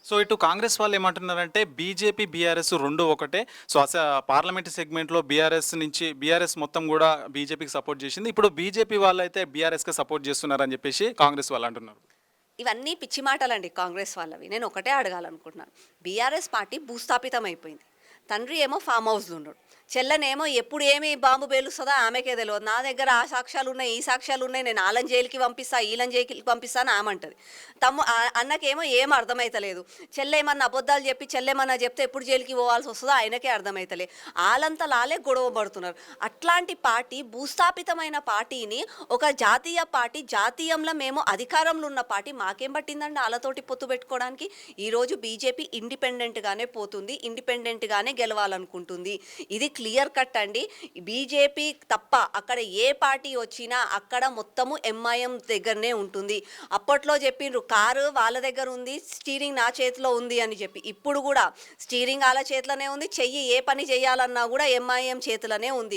So ఇటు కాంగ్రెస్ వాళ్ళు ఏమంటున్నారంటే బీజేపీ, బీఆర్ఎస్ 2 ఒకటే. సో పార్లమెంట్ సెగ్మెంట్‌లో బీఆర్ఎస్ మొత్తం గూడా బీజేపీకి సపోర్ట్ జేసింది. ఇప్పుడు బీజేపీ వాళ్ళైతే బీఆర్ఎస్‌కి సపోర్ట్ జేస్తున్నారని జెప్పేసి కాంగ్రెస్ వాళ్ళు అంటున్నారు. ఇవన్నీ పిచ్చి మాటలండి కాంగ్రెస్ వాళ్ళవి. నేను ఒకటే అడగాలనుకుంటున్నాను. బీఆర్ఎస్ పార్టీ భూస్థాపితం అయిపోయింది. తండ్రి ఏమో ఫామ్ హౌస్‌లో ఉన్నాడు. చెల్లెనేమో ఎప్పుడు ఏమి బాంబు పేలుస్తదో ఆమెకే తెలవదు. నా దగ్గర ఆ సాక్ష్యాలున్నాయి, ఈ సాక్ష్యాలున్నాయి, నేను ఆళ్ళని జైలుకి పంపిస్తా, ఈళ్ళని జైలుకి పంపిస్తా అని ఆమంటది. అన్నకేమో ఏం అర్థమైతలేదు. చెల్లేమన్నా అబద్ధాలు చెప్పి చెల్లేమన్నా చెప్తే ఎప్పుడు జైలుకి పోవాల్సి వస్తుందో ఆయనకే అర్థమైతలే. ఆళ్ళంతలాలే గొడవ పడుతున్నారు. అట్లాంటి పార్టీ భూస్థాపితమైన పార్టీని ఒక జాతీయ పార్టీ, జాతీయంలో మేము అధికారంలో ఉన్న పార్టీ మాకేం పట్టిందండి ఆళ్ళతోటి పొత్తు పెట్టుకోవడానికి. ఈరోజు బీజేపీ ఇండిపెండెంట్గానే పోతుంది, ఇండిపెండెంట్గానే గెలవాలనుకుంటుంది. ఇది క్లియర్ కట్ అండి. బీజేపీ తప్ప అక్కడ ఏ పార్టీ వచ్చినా అక్కడ మొత్తము ఎంఐఎం దగ్గరనే ఉంటుంది. అప్పట్లో చెప్పిండ్రు కారు వాళ్ళ దగ్గర ఉంది, స్టీరింగ్ నా చేతిలో ఉంది అని చెప్పి. ఇప్పుడు కూడా స్టీరింగ్ వాళ్ళ చేతిలోనే ఉంది, చెయ్యి ఏ పని చేయాలన్నా కూడా ఎంఐఎం చేతిలోనే ఉంది.